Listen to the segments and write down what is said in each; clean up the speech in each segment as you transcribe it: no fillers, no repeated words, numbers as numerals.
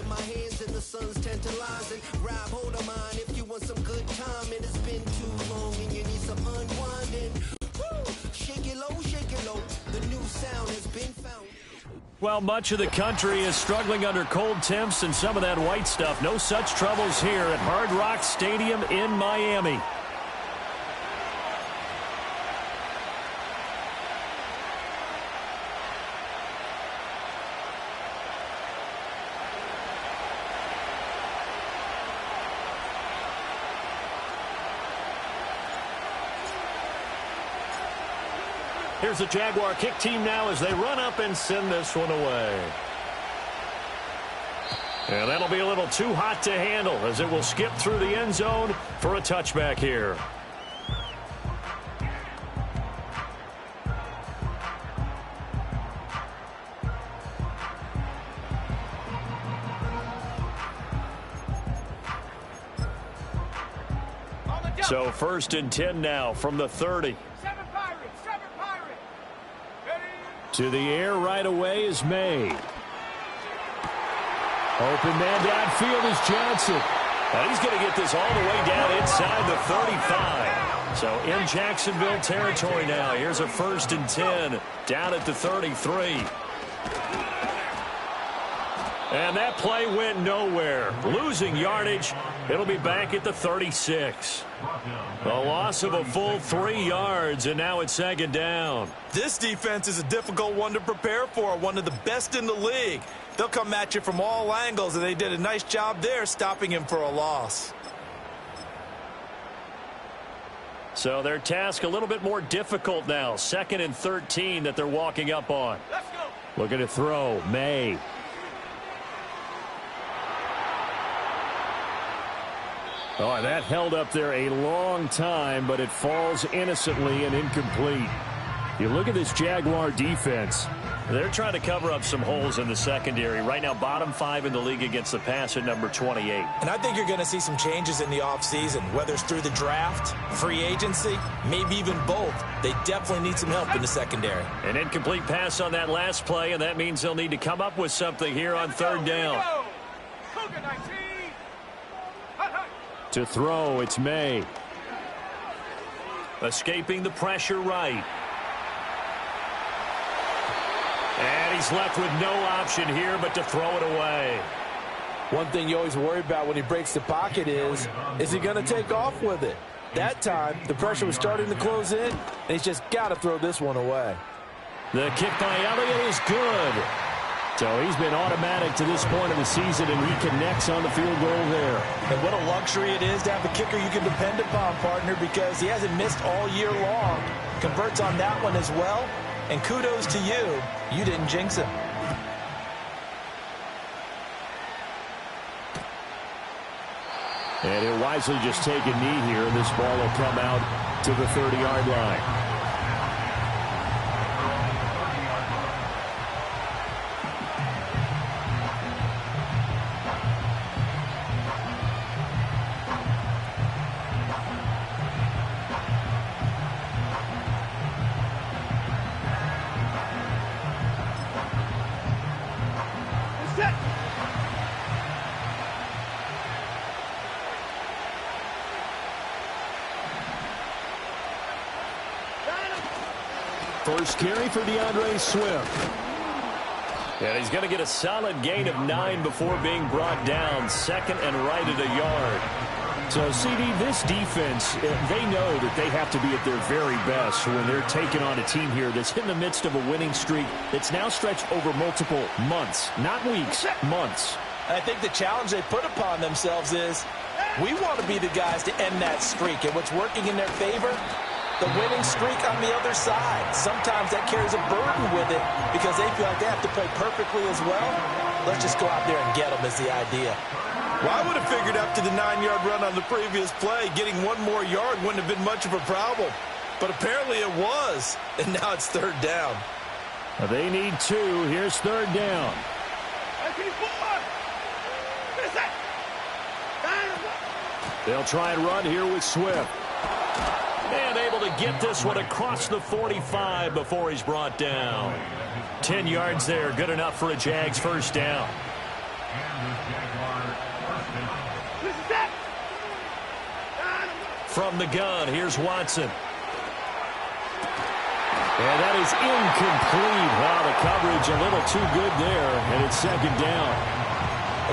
in my hands and the sun's tantalizing. Rob, hold of mine if you want some good time. And it's been too long and you need some unwinding. Woo! Shake it low, the new sound has been found. Well, much of the country is struggling under cold temps and some of that white stuff. No such troubles here at Hard Rock Stadium in Miami. Here's the Jaguar kick team now as they run up and send this one away. And that'll be a little too hot to handle as it will skip through the end zone for a touchback here. So 1st and 10 now from the 30. To the air right away is May. Open man downfield is Johnson. And he's going to get this all the way down inside the 35. So in Jacksonville territory now. Here's a 1st and 10 down at the 33. And that play went nowhere. Losing yardage. It'll be back at the 36. A loss of a full 3 yards, and now it's 2nd down. This defense is a difficult one to prepare for, one of the best in the league. They'll come at you from all angles, and they did a nice job there stopping him for a loss. So their task a little bit more difficult now. 2nd and 13 that they're walking up on. Let's go. Looking to throw. May. Oh, that held up there a long time, but it falls innocently and incomplete. You look at this Jaguar defense. They're trying to cover up some holes in the secondary. Right now, bottom 5 in the league against the pass at number 28. And I think you're going to see some changes in the offseason, whether it's through the draft, free agency, maybe even both. They definitely need some help in the secondary. An incomplete pass on that last play, and that means they'll need to come up with something here on 3rd down. To throw, it's May. Escaping the pressure right. And he's left with no option here but to throw it away. One thing you always worry about when he breaks the pocket is he going to take off with it? That time, the pressure was starting to close in, and he's just got to throw this one away. The kick by Elliott is good. So he's been automatic to this point of the season, and he connects on the field goal there. And what a luxury it is to have a kicker you can depend upon, partner, because he hasn't missed all year long. Converts on that one as well. And kudos to you. You didn't jinx him. And he'll wisely just take a knee here, and this ball will come out to the 30-yard line. First carry for DeAndre Swift. And he's going to get a solid gain of 9 before being brought down. 2nd and right at a yard. So, CD, this defense, they know that they have to be at their very best when they're taking on a team here that's in the midst of a winning streak that's now stretched over multiple months, not weeks, months. I think the challenge they put upon themselves is we want to be the guys to end that streak. And what's working in their favor? The winning streak on the other side. Sometimes that carries a burden with it because they feel like they have to play perfectly as well. Let's just go out there and get them is the idea. Well, I would have figured after the 9-yard run on the previous play, getting 1 more yard wouldn't have been much of a problem. But apparently it was, and now it's 3rd down. They need 2. Here's 3rd down. They'll try and run here with Swift. And able to get this one across the 45 before he's brought down. 10 yards there, good enough for a Jags 1st down. From the gun, here's Watson. And that is incomplete. Wow, the coverage a little too good there, and it's second down.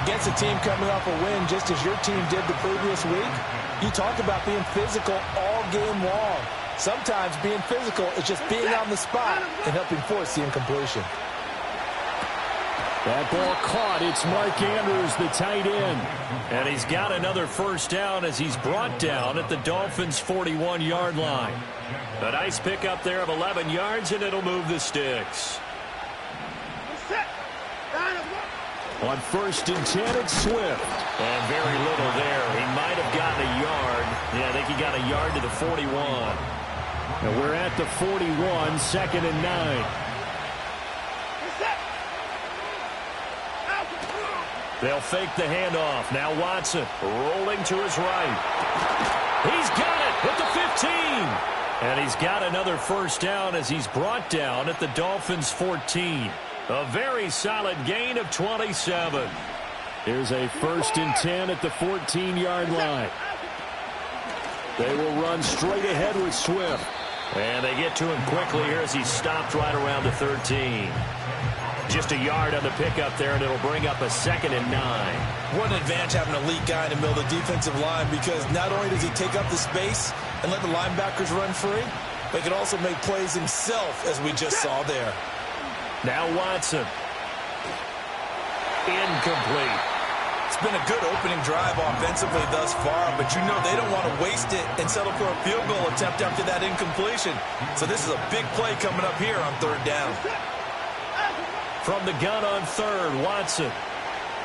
Against a team coming off a win just as your team did the previous week, you talk about being physical all game long. Sometimes being physical is just being on the spot and helping force the incompletion. That ball caught. It's Mark Andrews, the tight end. And he's got another first down as he's brought down at the Dolphins' 41-yard line. A nice pickup there of 11 yards, and it'll move the sticks. On 1st and 10, it's Swift. And very little there. He might have gotten a yard. Yeah, I think he got a yard to the 41. And we're at the 41, 2nd and 9. They'll fake the handoff. Now Watson rolling to his right. He's got it at the 15. And he's got another first down as he's brought down at the Dolphins' 14. A very solid gain of 27. Here's a 1st and 10 at the 14-yard line. They will run straight ahead with Swift. And they get to him quickly here as he's stopped right around the 13. Just a yard on the pickup there, and it'll bring up a 2nd and 9. What an advantage having an elite guy in the middle of the defensive line, because not only does he take up the space and let the linebackers run free, but he can also make plays himself, as we just saw there. Now Watson. Incomplete. It's been a good opening drive offensively thus far, but you know they don't want to waste it and settle for a field goal attempt after that incompletion. So this is a big play coming up here on 3rd down. From the gun on 3rd, Watson.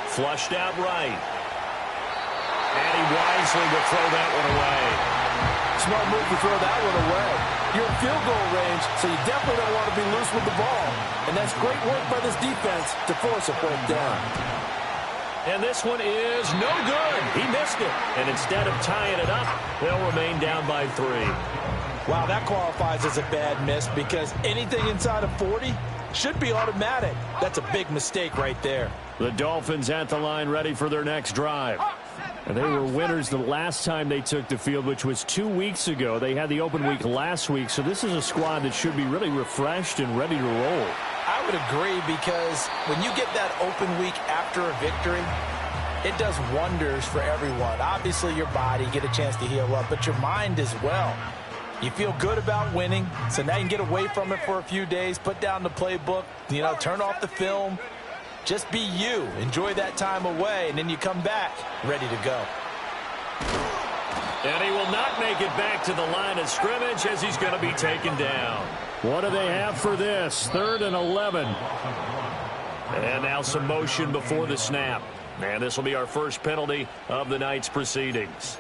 Flushed out right. And he wisely will throw that one away. Smart move to throw that one away. You're in field goal range, so you definitely don't want to be loose with the ball. And that's great work by this defense to force a 4th down. And this one is no good. He missed it. And instead of tying it up, they'll remain down by 3. Wow, that qualifies as a bad miss because anything inside of 40 should be automatic. That's a big mistake right there. The Dolphins at the line ready for their next drive. And they were winners the last time they took the field, which was 2 weeks ago. They had the open week last week, so this is a squad that should be really refreshed and ready to roll. I would agree, because when you get that open week after a victory, it does wonders for everyone. Obviously, your body, get a chance to heal up, but your mind as well. You feel good about winning, so now you can get away from it for a few days, put down the playbook, turn off the film. Just be you. Enjoy that time away, and then you come back ready to go. And he will not make it back to the line of scrimmage as he's going to be taken down. What do they have for this? 3rd and 11. And now some motion before the snap. And this will be our first penalty of the night's proceedings.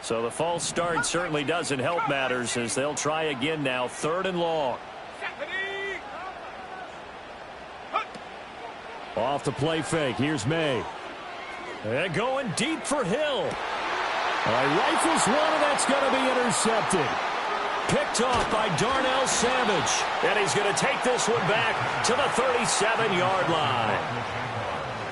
So the false start certainly doesn't help matters as they'll try again now. 3rd and long. Off the play fake. Here's May. And going deep for Hill. Rifles one, and that's going to be intercepted. Picked off by Darnell Savage. And he's going to take this one back to the 37-yard line.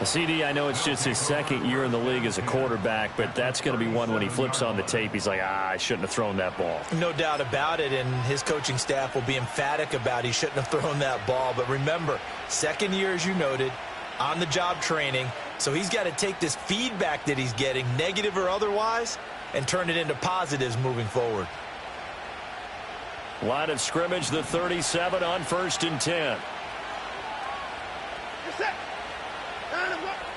CD, I know it's just his 2nd year in the league as a quarterback, but that's going to be one when he flips on the tape. He's like, I shouldn't have thrown that ball. No doubt about it, and his coaching staff will be emphatic about he shouldn't have thrown that ball. But remember, 2nd year, as you noted, on-the-job training. So he's got to take this feedback that he's getting, negative or otherwise, and turn it into positives moving forward. Line of scrimmage, the 37 on 1st and 10.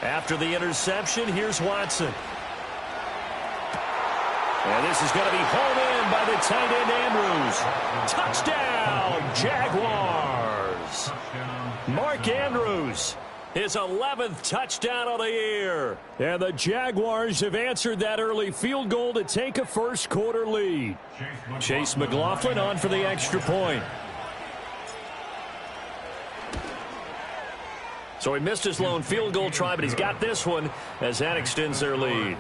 After the interception, here's Watson. And this is going to be home in by the tight end Andrews. Touchdown, Jaguars. Mark Andrews, his 11th touchdown of the year. And the Jaguars have answered that early field goal to take a first-quarter lead. Chase McLaughlin on for the extra point. So he missed his lone field goal try, but he's got this one as that extends their lead.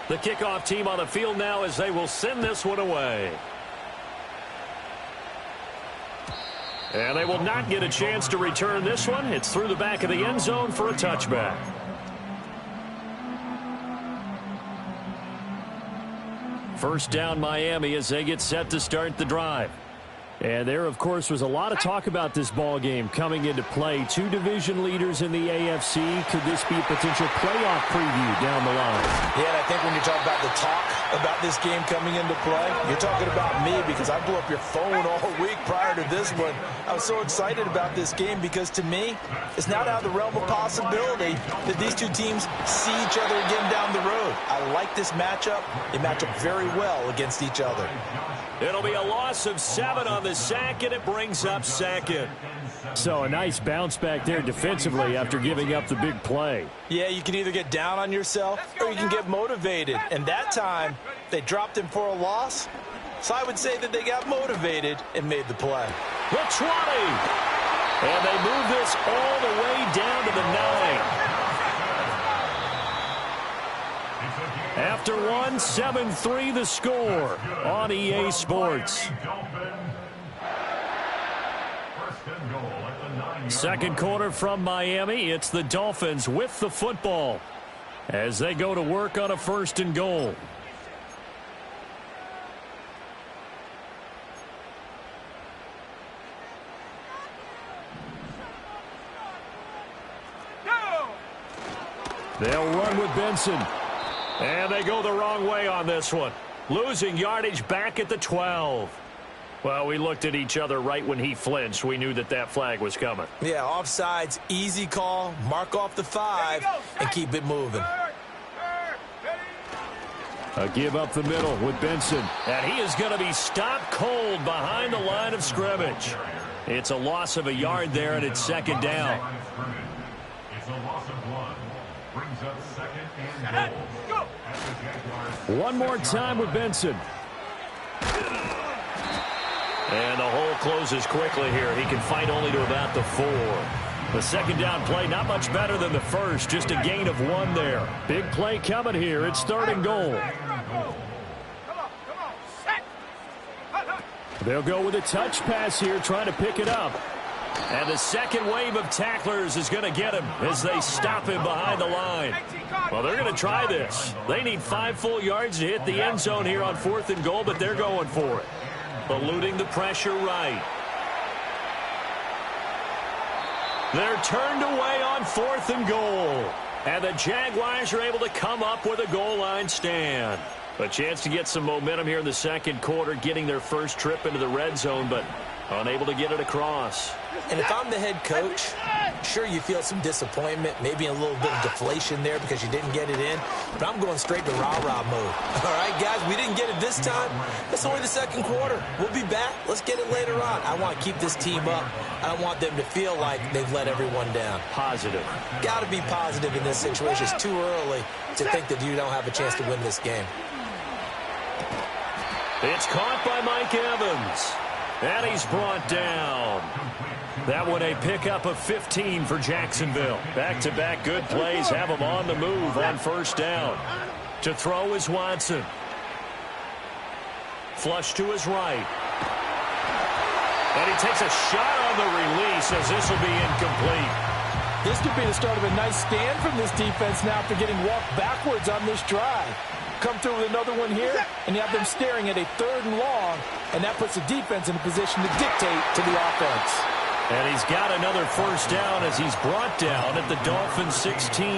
The kickoff team on the field now as they will send this one away. And they will not get a chance to return this one. It's through the back of the end zone for a touchback. First down, Miami, as they get set to start the drive. And there, of course, was a lot of talk about this ball game coming into play. Two division leaders in the AFC. Could this be a potential playoff preview down the line? Yeah, and I think when you talk about the talk about this game coming into play, you're talking about me because I blew up your phone all week prior to this one. I was so excited about this game because, to me, it's not out of the realm of possibility that these two teams see each other again down the road. I like this matchup. They match up very well against each other. It'll be a loss of 7 on the sack, and it brings up second. So a nice bounce back there defensively after giving up the big play. Yeah, you can either get down on yourself or you can get motivated. And that time, they dropped him for a loss. So I would say that they got motivated and made the play. The 20. And they move this all the way down to the 9. After one, 7-3 the score on EA Sports. Second quarter from Miami. It's the Dolphins with the football as they go to work on a 1st and goal. They'll run with Benson. And they go the wrong way on this one. Losing yardage back at the 12. Well, we looked at each other right when he flinched. We knew that that flag was coming. Yeah, offsides, easy call. Mark off the 5 and keep it moving. A give up the middle with Benson. And he is going to be stopped cold behind the line of scrimmage. It's a loss of a yard there, and it's 2nd down. It's a loss of 1. Brings up 2nd and goal. One more time with Benson. And the hole closes quickly here. He can fight only to about the 4. The 2nd down play, not much better than the first. Just a gain of 1 there. Big play coming here. It's 3rd and goal. They'll go with a touch pass here, trying to pick it up. And the second wave of tacklers is going to get him as they stop him behind the line. Well, they're going to try this. They need 5 full yards to hit the end zone here on 4th and goal, but they're going for it. Eluding the pressure right. They're turned away on 4th and goal. And the Jaguars are able to come up with a goal line stand. A chance to get some momentum here in the 2nd quarter, getting their first trip into the red zone, but unable to get it across. And if I'm the head coach, sure, you feel some disappointment, maybe a little bit of deflation there because you didn't get it in, but I'm going straight to rah-rah mode. All right, guys, we didn't get it this time. It's only the 2nd quarter. We'll be back. Let's get it later on. I want to keep this team up. I don't want them to feel like they've let everyone down. Positive. Got to be positive in this situation. It's too early to think that you don't have a chance to win this game. It's caught by Mike Evans. And he's brought down. That one a pickup of 15 for Jacksonville. Back-to-back good plays have him on the move on 1st down. To throw is Watson. Flush to his right. And he takes a shot on the release as this will be incomplete. This could be the start of a nice stand from this defense now after getting walked backwards on this drive. Come through with another one here, and you have them staring at a 3rd and long, and that puts the defense in a position to dictate to the offense. And he's got another 1st down as he's brought down at the Dolphins 16.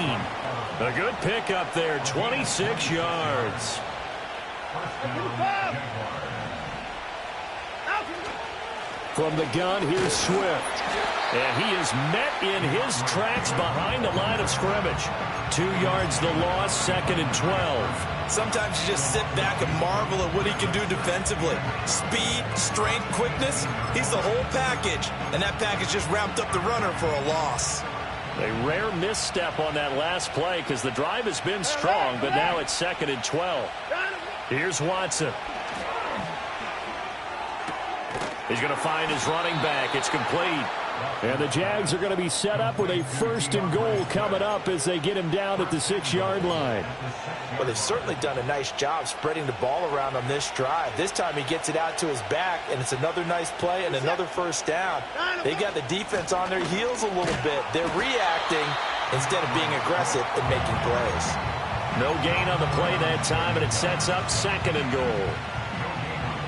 A good pickup there, 26 yards. From the gun, here's Swift. And he is met in his tracks behind the line of scrimmage. 2 yards the loss, 2nd and 12. Sometimes you just sit back and marvel at what he can do defensively. Speed, strength, quickness, he's the whole package. And that package just wrapped up the runner for a loss. A rare misstep on that last play because the drive has been strong, but now it's 2nd and 12. Here's Watson. He's going to find his running back. It's complete. And the Jags are going to be set up with a 1st and goal coming up as they get him down at the 6-yard line. Well, they've certainly done a nice job spreading the ball around on this drive. This time he gets it out to his back, and it's another nice play and another 1st down. They got the defense on their heels a little bit. They're reacting instead of being aggressive and making plays. No gain on the play that time, and it sets up 2nd and goal.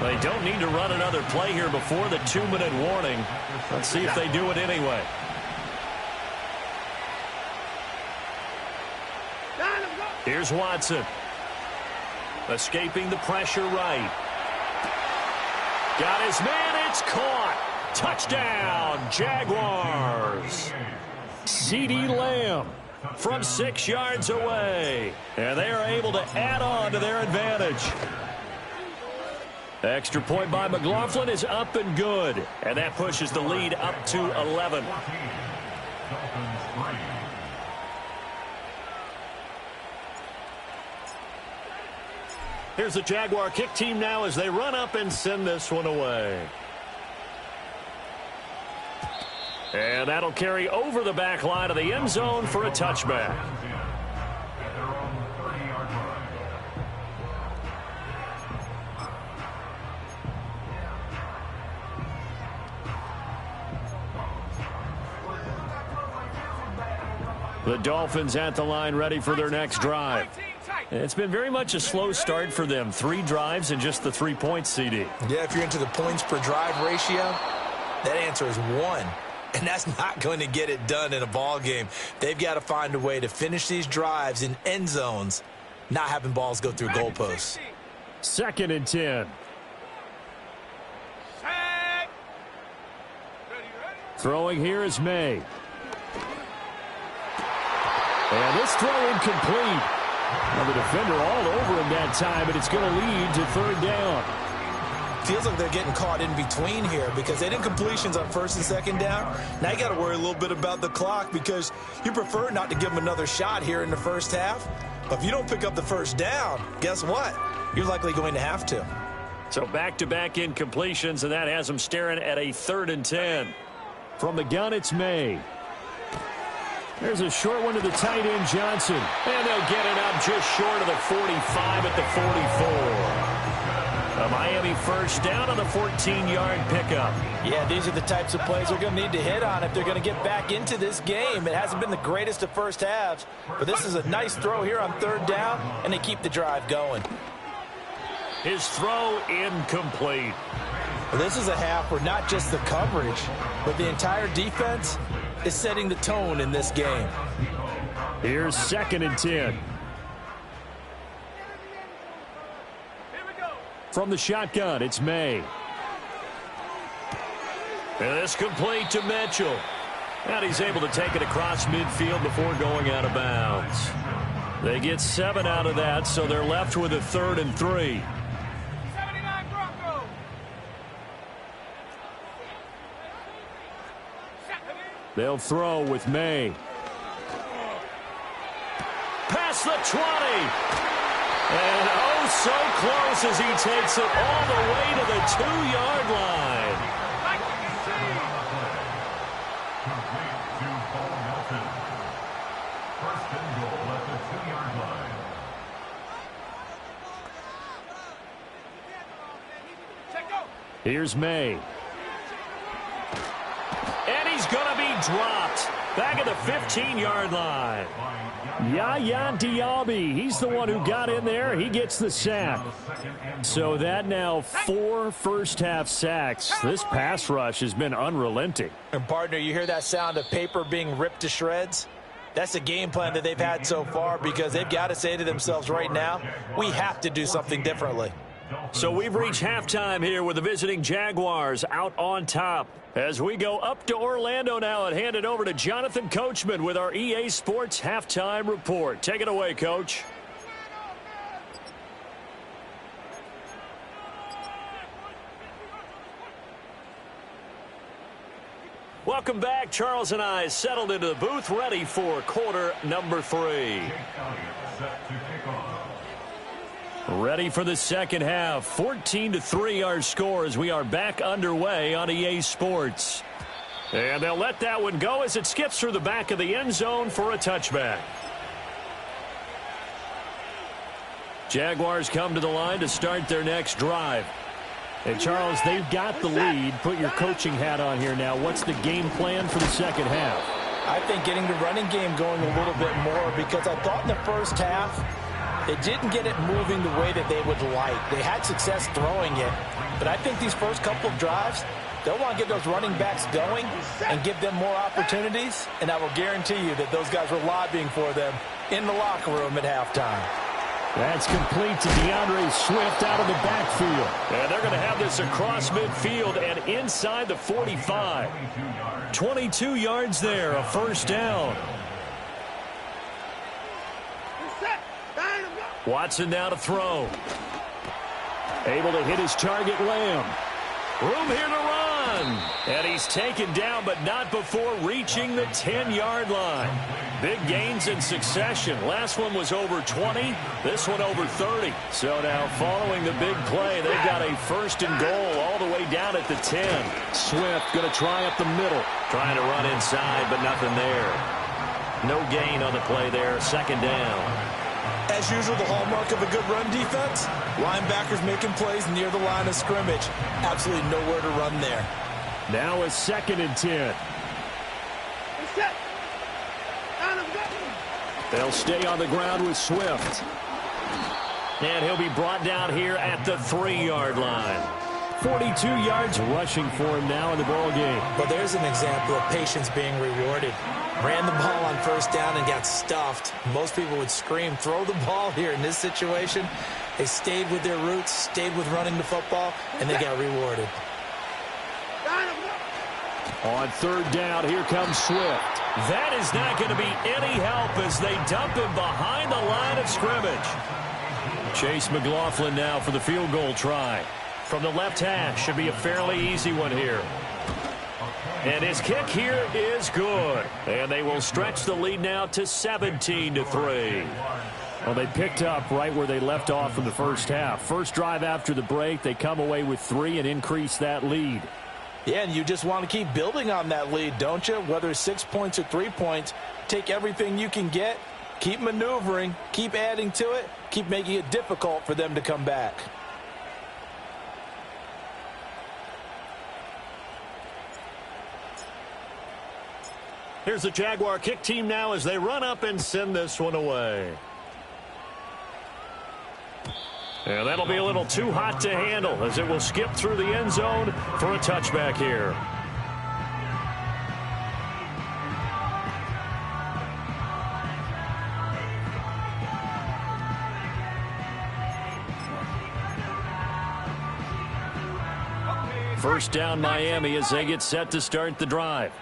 They don't need to run another play here before the 2-minute warning. Let's see if they do it anyway. Here's Watson. Escaping the pressure right. Got his man. It's caught. Touchdown, Jaguars. CeeDee Lamb from 6 yards away. And they are able to add on to their advantage. Extra point by McLaughlin is up and good. And that pushes the lead up to 11. Here's the Jaguar kick team now as they run up and send this one away. And that'll carry over the back line of the end zone for a touchback. The Dolphins at the line ready for their next drive. It's been very much a slow start for them. 3 drives and just the 3 points, CD. Yeah, if you're into the points per drive ratio, that answer is 1. And that's not going to get it done in a ball game. They've got to find a way to finish these drives in end zones, not having balls go through goalposts. 2nd and 10. Throwing here is May. And this throw incomplete. Now the defender all over him that time, but it's going to lead to 3rd down. Feels like they're getting caught in between here because they did completions on 1st and 2nd down. Now you got to worry a little bit about the clock because you prefer not to give them another shot here in the 1st half. But if you don't pick up the 1st down, guess what? You're likely going to have to. So back-to-back incompletions, and that has them staring at a 3rd and 10. From the gun, it's May. There's a short one to the tight end, Johnson. And they'll get it up just short of the 45 at the 44. A Miami 1st down on the 14-yard pickup. Yeah, these are the types of plays they're going to need to hit on if they're going to get back into this game. It hasn't been the greatest of 1st halves, but this is a nice throw here on 3rd down, and they keep the drive going. His throw incomplete. Well, this is a half where not just the coverage, but the entire defense is setting the tone in this game. Here's 2nd and 10. From the shotgun, it's May. And this complete to Mitchell. And he's able to take it across midfield before going out of bounds. They get 7 out of that, so they're left with a 3rd and 3. They'll throw with May. Past the 20. And oh, so close as he takes it all the way to the 2-yard line. First and goal at the 2-yard line. Here's May. And he's going to be dropped back at the 15-yard line. Yaya Diaby, he's the one who got in there. He gets the sack. So that now 4 first-half sacks. This pass rush has been unrelenting. And, partner, you hear that sound of paper being ripped to shreds? That's the game plan that they've had so far because they've got to say to themselves right now, we have to do something differently. So we've reached halftime here with the visiting Jaguars out on top. As we go up to Orlando now and hand it over to Jonathan Coachman with our EA Sports Halftime Report. Take it away, Coach. Welcome back. Charles and I settled into the booth ready for quarter number 3. Ready for the second half. 14-3 our score as we are back underway on EA Sports. And they'll let that one go as it skips through the back of the end zone for a touchback. Jaguars come to the line to start their next drive. And, Charles, they've got the lead. Put your coaching hat on here now. What's the game plan for the second half? I think getting the running game going a little bit more, because I thought in the first half they didn't get it moving the way that they would like. They had success throwing it, but I think these first couple of drives, they'll want to get those running backs going and give them more opportunities, and I will guarantee you that those guys were lobbying for them in the locker room at halftime. That's complete to DeAndre Swift out of the backfield. And they're going to have this across midfield and inside the 45. 22 yards there, a first down. Watson now to throw. Able to hit his target, Lamb. Room here to run. And he's taken down, but not before reaching the 10-yard line. Big gains in succession. Last one was over 20. This one over 30. So now following the big play, they've got a first and goal all the way down at the 10. Swift going to try up the middle. Trying to run inside, but nothing there. No gain on the play there. Second down. As usual, the hallmark of a good run defense, linebackers making plays near the line of scrimmage. Absolutely nowhere to run there. Now a 2nd and 10. They'll stay on the ground with Swift. And he'll be brought down here at the 3-yard line. 42 yards rushing for him now in the ball game. But there's an example of patience being rewarded. Ran the ball on first down and got stuffed. Most people would scream, throw the ball here. In this situation, they stayed with their roots, stayed with running the football, and they got rewarded. On 3rd down, here comes Swift. That is not going to be any help as they dump him behind the line of scrimmage. Chase McLaughlin now for the field goal try. From the left hash, should be a fairly easy one here. And his kick here is good. And they will stretch the lead now to 17-3. Well, they picked up right where they left off in the first half. First drive after the break, they come away with 3 and increase that lead. Yeah, and you just want to keep building on that lead, don't you? Whether it's 6 points or 3 points, take everything you can get, keep maneuvering, keep adding to it, keep making it difficult for them to come back. Here's the Jaguar kick team now as they run up and send this one away. And that'll be a little too hot to handle as it will skip through the end zone for a touchback here. First down Miami as they get set to start the drive.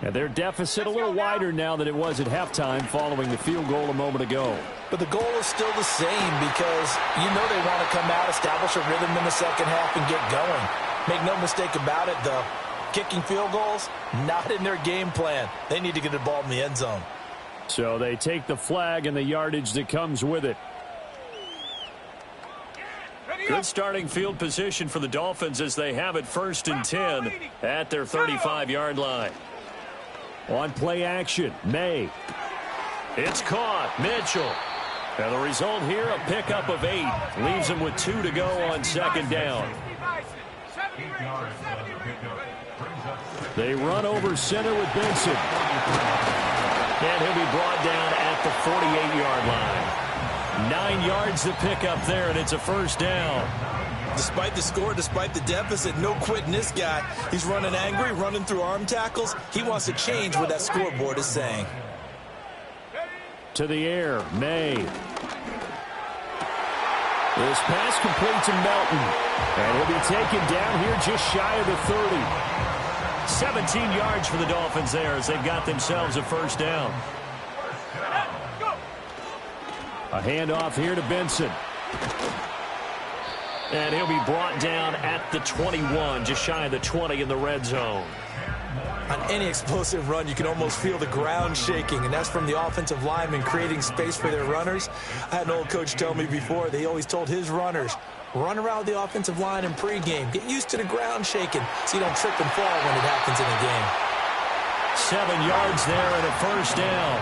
And their deficit a little wider now than it was at halftime following the field goal a moment ago. But the goal is still the same because you know they want to come out, establish a rhythm in the second half, and get going. Make no mistake about it, though. Kicking field goals, not in their game plan. They need to get the ball in the end zone. So they take the flag and the yardage that comes with it. Good starting field position for the Dolphins as they have it 1st and 10 at their 35-yard line. On play action, May. It's caught, Mitchell. And the result here, a pickup of 8. Leaves him with 2 to go on 2nd down. They run over center with Benson. And he'll be brought down at the 48-yard line. 9 yards to pick up there, and it's a first down. Despite the score, despite the deficit, no quitting this guy. He's running angry, running through arm tackles. He wants to change what that scoreboard is saying. To the air, May. This pass complete to Melton. And he'll be taken down here just shy of the 30. 17 yards for the Dolphins there as they've got themselves a first down. A handoff here to Benson. And he'll be brought down at the 21, just shy of the 20 in the red zone. On any explosive run, you can almost feel the ground shaking, and that's from the offensive linemen creating space for their runners. I had an old coach tell me before, they always told his runners, run around the offensive line in pregame. Get used to the ground shaking so you don't trip and fall when it happens in a game. 7 yards there and a first down.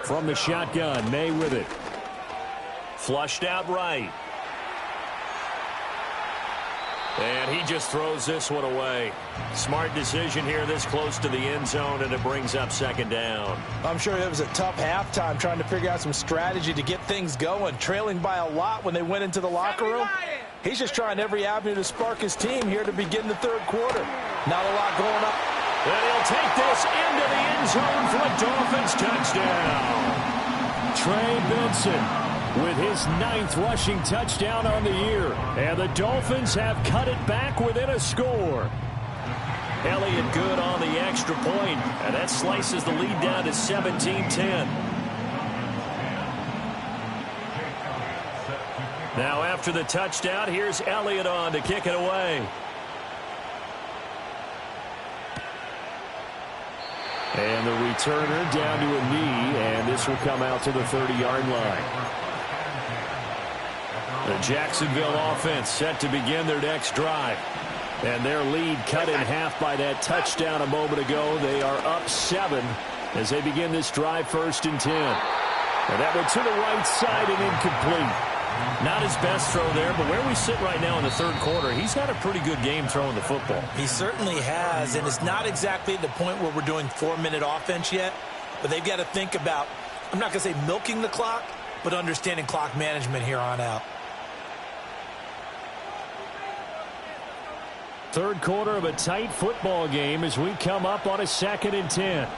From the shotgun, May with it. Flushed out right. And he just throws this one away. Smart decision here this close to the end zone, and it brings up second down. I'm sure it was a tough halftime trying to figure out some strategy to get things going, trailing by a lot when they went into the locker room. He's just trying every avenue to spark his team here to begin the third quarter. Not a lot going up. And he'll take this into the end zone for a Dolphins touchdown. Trey Benson with his 9th rushing touchdown on the year. And the Dolphins have cut it back within a score. Elliott good on the extra point, and that slices the lead down to 17-10. Now after the touchdown, here's Elliott on to kick it away. And the returner down to a knee, and this will come out to the 30-yard line. The Jacksonville offense set to begin their next drive. And their lead cut in half by that touchdown a moment ago. They are up 7 as they begin this drive, 1st and 10. And that one to the right side and incomplete. Not his best throw there, but where we sit right now in the third quarter, he's had a pretty good game throwing the football. He certainly has, and it's not exactly the point where we're doing 4-minute offense yet, but they've got to think about, I'm not going to say milking the clock, but understanding clock management here on out. Third quarter of a tight football game as we come up on a 2nd and 10.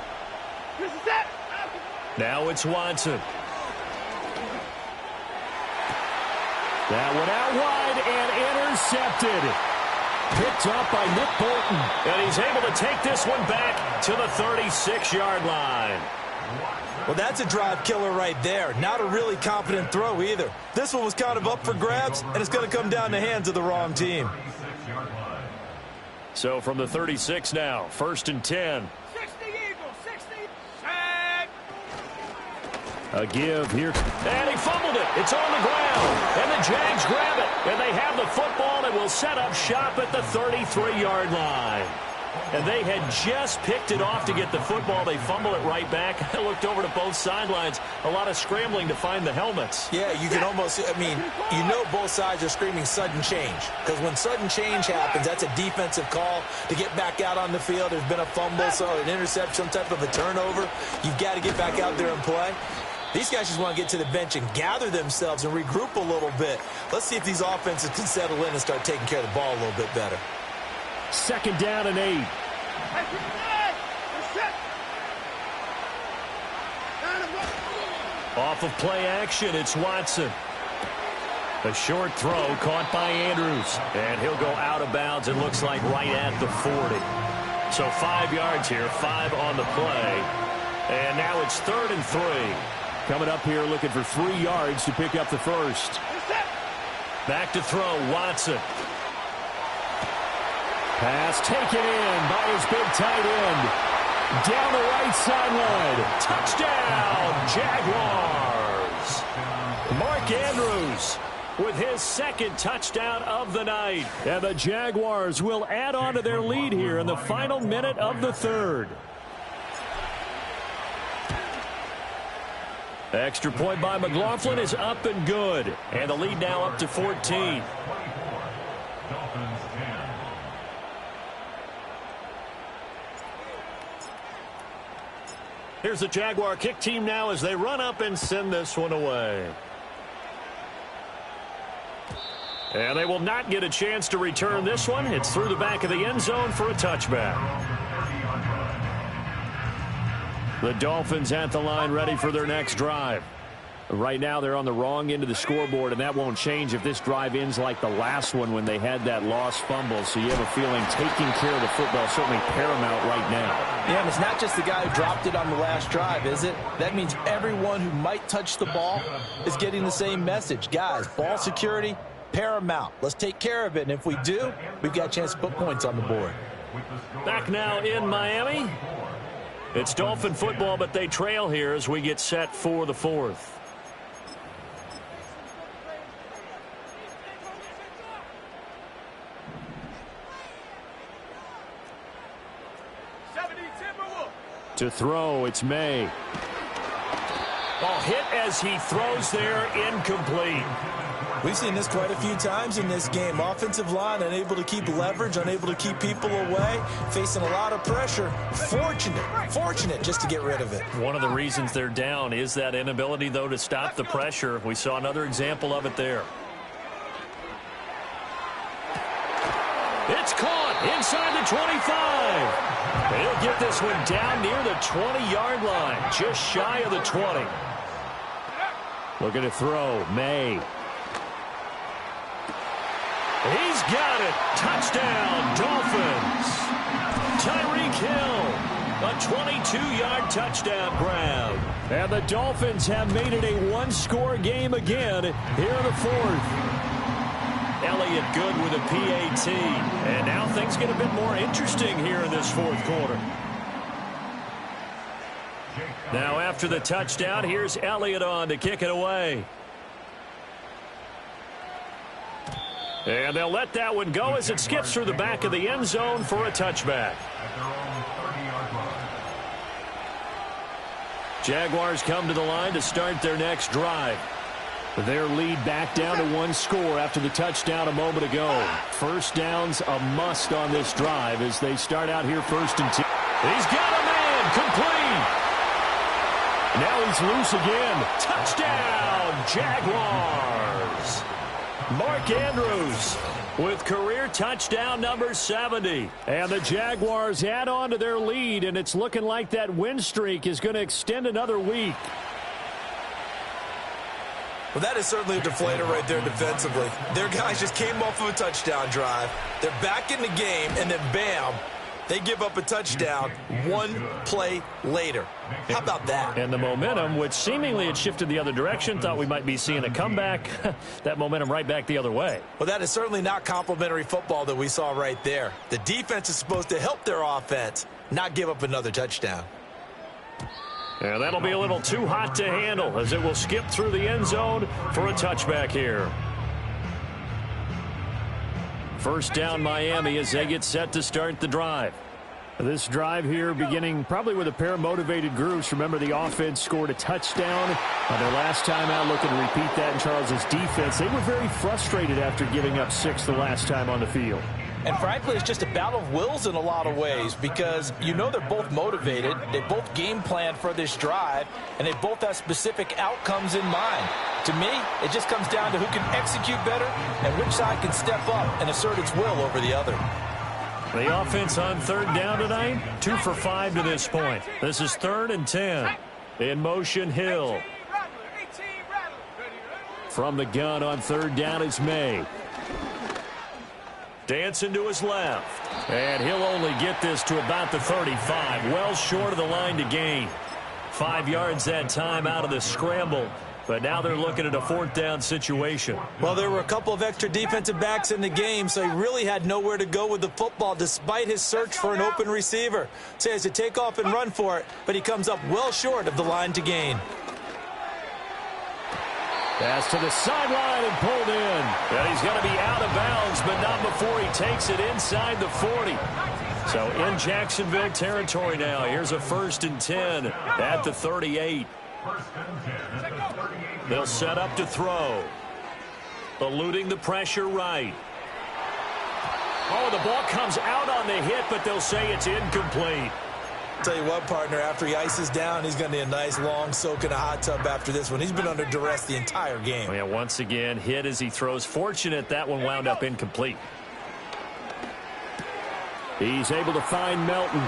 Now it's Watson. That one out wide and intercepted. Picked up by Nick Bolton. And he's able to take this one back to the 36-yard line. Well, that's a drive killer right there. Not a really confident throw either. This one was kind of up for grabs, and it's going to come down the hands of the wrong team. So from the 36 now, 1st and 10. 60 Eagles, 60. Sack. A give here. And he fumbled it. It's on the ground. And the Jags grab it. And they have the football and will set up shop at the 33-yard line. And they had just picked it off to get the football. They fumble it right back. I looked over to both sidelines. A lot of scrambling to find the helmets. Yeah, you can almost, I mean, you know both sides are screaming sudden change. Because when sudden change happens, that's a defensive call to get back out on the field. There's been a fumble, so an interception, some type of a turnover. You've got to get back out there and play. These guys just want to get to the bench and gather themselves and regroup a little bit. Let's see if these offenses can settle in and start taking care of the ball a little bit better. 2nd down and 8. Off of play action, it's Watson. A short throw caught by Andrews. And he'll go out of bounds, it looks like right at the 40. So 5 yards here, 5 on the play. And now it's 3rd and 3. Coming up here looking for 3 yards to pick up the first. Back to throw, Watson. Pass taken in by his big tight end. Down the right sideline. Touchdown, Jaguars. Mark Andrews with his 2nd touchdown of the night. And the Jaguars will add on to their lead here in the final minute of the 3rd. Extra point by McLaughlin is up and good. And the lead now up to 14. Here's the Jaguar kick team now as they run up and send this one away. And they will not get a chance to return this one. It's through the back of the end zone for a touchback. The Dolphins at the line ready for their next drive. Right now they're on the wrong end of the scoreboard, and that won't change if this drive ends like the last one when they had that lost fumble. So you have a feeling taking care of the football is certainly paramount right now. Yeah, and it's not just the guy who dropped it on the last drive, is it? That means everyone who might touch the ball is getting the same message. Guys, ball security, paramount. Let's take care of it, and if we do, we've got a chance to put points on the board. Back now in Miami. It's Dolphin football, but they trail here as we get set for the fourth. To throw, it's May. Ball hit as he throws there, incomplete. We've seen this quite a few times in this game. Offensive line unable to keep leverage, unable to keep people away, facing a lot of pressure. Fortunate just to get rid of it. One of the reasons they're down is that inability, though, to stop the pressure. We saw another example of it there. It's caught inside the 25. They'll get this one down near the 20-yard line, just shy of the 20. Looking to throw, May. He's got it. Touchdown, Dolphins. Tyreek Hill, a 22-yard touchdown grab. And the Dolphins have made it a one-score game again here in the fourth. Elliott good with a PAT. And now things get a bit more interesting here in this fourth quarter. Now after the touchdown, here's Elliott on to kick it away. And they'll let that one go as it skips through the back of the end zone for a touchback. Jaguars come to the line to start their next drive. Their lead back down to one score after the touchdown a moment ago. First down's a must on this drive as they start out here 1st and 2. He's got a man, complete. Now he's loose again. Touchdown, Jaguars. Mark Andrews with career touchdown number 70. And the Jaguars add on to their lead, and it's looking like that win streak is going to extend another week. Well, that is certainly a deflator right there defensively. Their guys just came off of a touchdown drive. They're back in the game, and then bam, they give up a touchdown one play later. How about that? And the momentum, which seemingly had shifted the other direction, thought we might be seeing a comeback. That momentum right back the other way. Well, that is certainly not complimentary football that we saw right there. The defense is supposed to help their offense, not give up another touchdown. And that'll be a little too hot to handle as it will skip through the end zone for a touchback here. First down Miami as they get set to start the drive. This drive here beginning probably with a pair of motivated groups. Remember, the offense scored a touchdown on their last time out, looking to repeat that in Charles's defense. They were very frustrated after giving up 6 the last time on the field. And frankly, it's just a battle of wills in a lot of ways because you know they're both motivated. They both game plan for this drive, and they both have specific outcomes in mind. To me, it just comes down to who can execute better and which side can step up and assert its will over the other. The offense on third down tonight, 2 for 5 to this point. This is 3rd and 10. In motion, Hill. From the gun on third down is May. Dancing to his left. And he'll only get this to about the 35. Well short of the line to gain. 5 yards that time out of the scramble. But now they're looking at a 4th down situation. Well, there were a couple of extra defensive backs in the game, so he really had nowhere to go with the football despite his search for an open receiver. So he has to take off and run for it, but he comes up well short of the line to gain. Pass to the sideline and pulled in. And he's going to be out of bounds, but not before he takes it inside the 40. So in Jacksonville territory now. Here's a 1st and 10 at the 38. They'll set up to throw. Eluding the pressure right. Oh, the ball comes out on the hit, but they'll say it's incomplete. Tell you what, partner, after he ices down, he's going to need a nice long soak in a hot tub after this one. He's been under duress the entire game. Oh, yeah, once again, hit as he throws. Fortunate that one wound up incomplete. He's able to find Melton.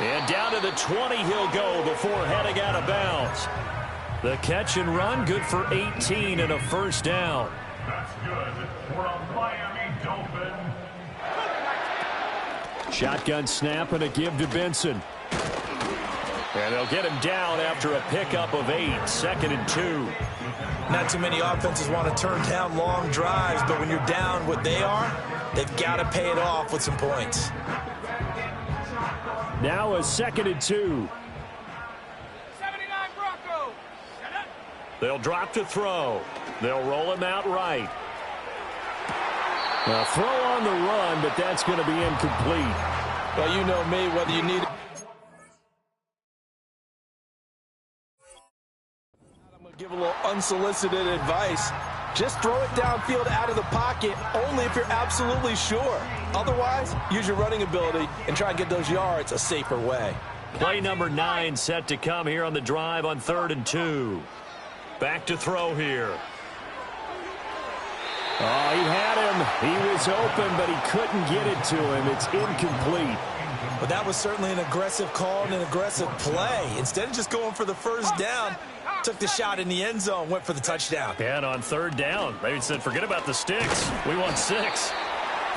And down to the 20 he'll go before heading out of bounds. The catch and run, good for 18 and a 1st down. That's good for a Miami Dolphin. Shotgun snap and a give to Benson. And they'll get him down after a pickup of 8. 2nd and 2. Not too many offenses want to turn down long drives, but when you're down what they are, they've got to pay it off with some points. Now a 2nd and 2. 79 Broncos. Set up. They'll drop to throw. They'll roll him out right. A throw on the run, but that's going to be incomplete. Well, you know me, whether you need... I'm going to give a little unsolicited advice. Just throw it downfield out of the pocket only if you're absolutely sure. Otherwise, use your running ability and try and get those yards a safer way. Play number 9 set to come here on the drive on 3rd and 2. Back to throw here. Oh, he had him. He was open, but he couldn't get it to him. It's incomplete. But that was certainly an aggressive call and an aggressive play. Instead of just going for the first down, took the shot in the end zone, went for the touchdown. And on 3rd down, they said, forget about the sticks. We want 6.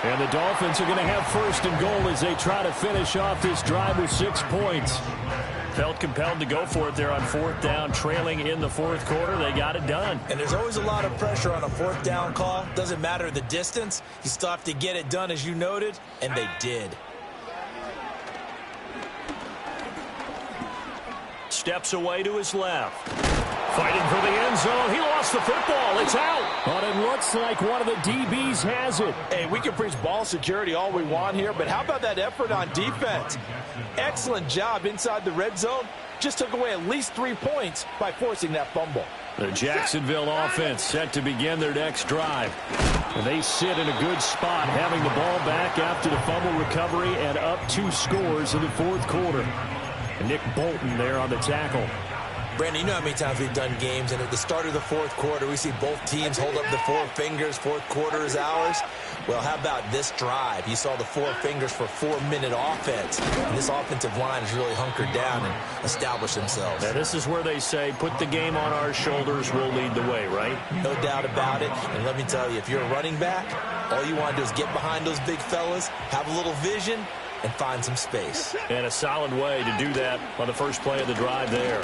And the Dolphins are going to have 1st and goal as they try to finish off this drive with 6 points. Felt compelled to go for it there on 4th down, trailing in the 4th quarter. They got it done. And there's always a lot of pressure on a 4th down call. Doesn't matter the distance. You still have to get it done, as you noted, and they did. Steps away to his left. Fighting for the end zone. He lost the football. It's out. But it looks like one of the DBs has it. Hey, we can preach ball security all we want here, but how about that effort on defense? Excellent job inside the red zone. Just took away at least 3 points by forcing that fumble. The Jacksonville offense set to begin their next drive. And they sit in a good spot, having the ball back after the fumble recovery and up 2 scores in the 4th quarter. Nick Bolton there on the tackle. Brandon, you know how many times we've done games, and at the start of the 4th quarter, we see both teams hold up the 4 fingers. 4th quarter is ours. Well, how about this drive? You saw the 4 fingers for 4-minute offense. And this offensive line has really hunkered down and established themselves. Now, this is where they say, put the game on our shoulders, we'll lead the way, right? No doubt about it. And let me tell you, if you're a running back, all you want to do is get behind those big fellas, have a little vision, and find some space. And a solid way to do that on the first play of the drive there.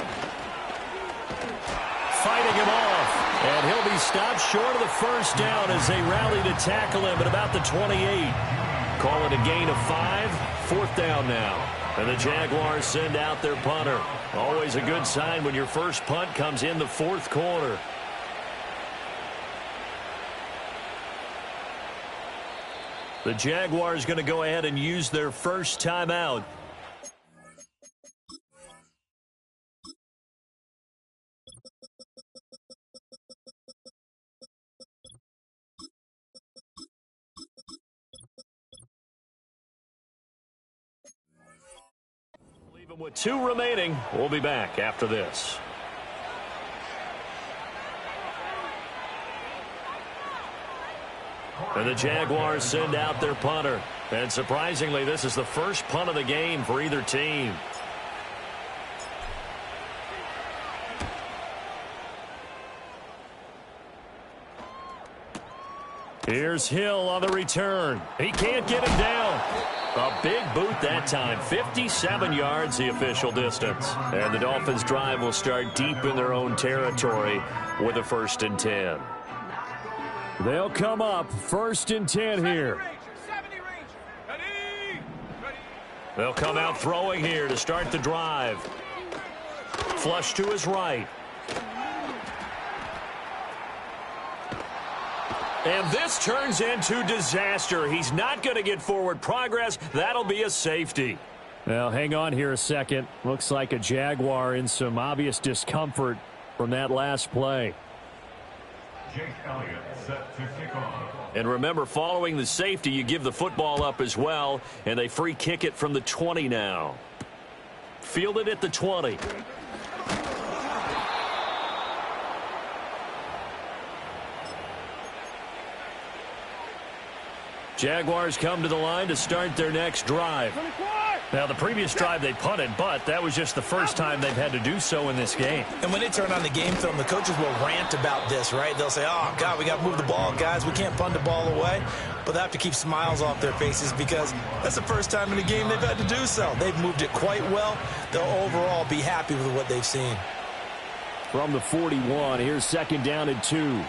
Fighting him off, and he'll be stopped short of the first down as they rally to tackle him at about the 28. Call it a gain of 5, 4th down now. And the Jaguars send out their punter. Always a good sign when your first punt comes in the 4th quarter. The Jaguars going to go ahead and use their first timeout. Leave them with 2 remaining. We'll be back after this. And the Jaguars send out their punter. And surprisingly, this is the first punt of the game for either team. Here's Hill on the return. He can't get him down. A big boot that time. 57 yards, the official distance. And the Dolphins' drive will start deep in their own territory with a 1st and 10. They'll come up 1st and 10 here. They'll come out throwing here to start the drive. Flush to his right. And this turns into disaster. He's not going to get forward progress. That'll be a safety. Now, hang on here a second. Looks like a Jaguar in some obvious discomfort from that last play. Jake Elliott set to kick off. And remember, following the safety, you give the football up as well, and they free kick it from the 20 now. Fielded at the 20. Jaguars come to the line to start their next drive. Now, the previous drive they punted, but that was just the first time they've had to do so in this game. And when they turn on the game film, the coaches will rant about this, right? They'll say, oh, God, we got to move the ball, guys. We can't punt the ball away. But they have to keep smiles off their faces because that's the first time in the game they've had to do so. They've moved it quite well. They'll overall be happy with what they've seen. from the 41. Here's 2nd down and 2.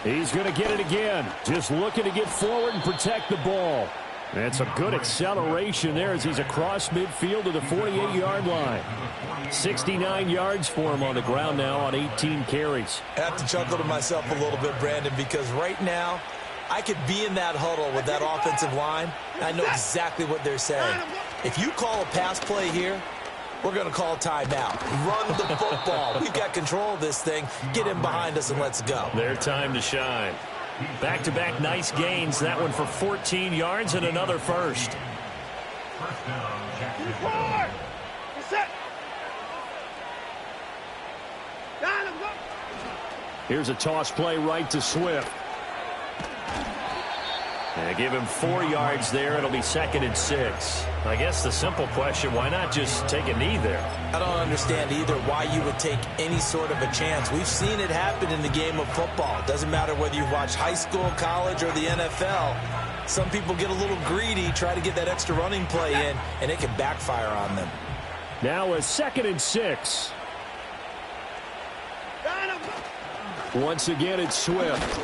He's going to get it again. Just looking to get forward and protect the ball. And it's a good acceleration there as he's across midfield to the 48-yard line. 69 yards for him on the ground now on 18 carries. I have to chuckle to myself a little bit, Brandon, because right now I could be in that huddle with that offensive line. I know exactly what they're saying. If you call a pass play here, we're going to call timeout. Run the football. We've got control of this thing. Get in behind us and let's go. Their time to shine. Back-to-back nice gains. That one for 14 yards and another first. First down, Jacksonville. Here's a toss play right to Swift. And they give him 4 yards there. It'll be 2nd and 6. I guess the simple question, why not just take a knee there? I don't understand either why you would take any sort of a chance. We've seen it happen in the game of football. It doesn't matter whether you watch high school, college, or the NFL. Some people get a little greedy, try to get that extra running play in, and it can backfire on them. Now a 2nd and 6. Once again, it's Swift.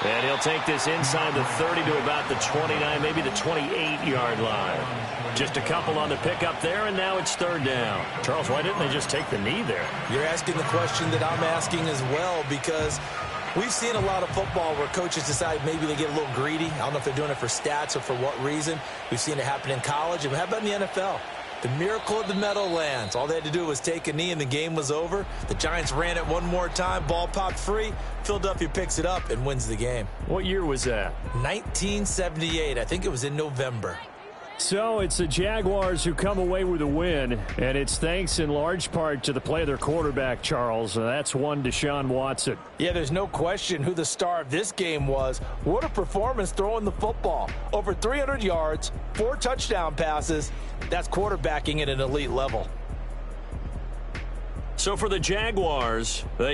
And he'll take this inside the 30 to about the 29, maybe the 28-yard line. Just a couple on the pickup there, and now it's 3rd down. Charles, why didn't they just take the knee there? You're asking the question that I'm asking as well, because we've seen a lot of football where coaches decide maybe they get a little greedy. I don't know if they're doing it for stats or for what reason. We've seen it happen in college. And how about in the NFL? The miracle of the Meadowlands. All they had to do was take a knee and the game was over. The Giants ran it one more time. Ball popped free. Philadelphia picks it up and wins the game. What year was that? 1978. I think it was in November. So it's the Jaguars who come away with a win, and it's thanks in large part to the play of their quarterback, Charles. That's one Deshaun Watson. Yeah, there's no question who the star of this game was. What a performance throwing the football. Over 300 yards, 4 touchdown passes. That's quarterbacking at an elite level. So for the Jaguars, they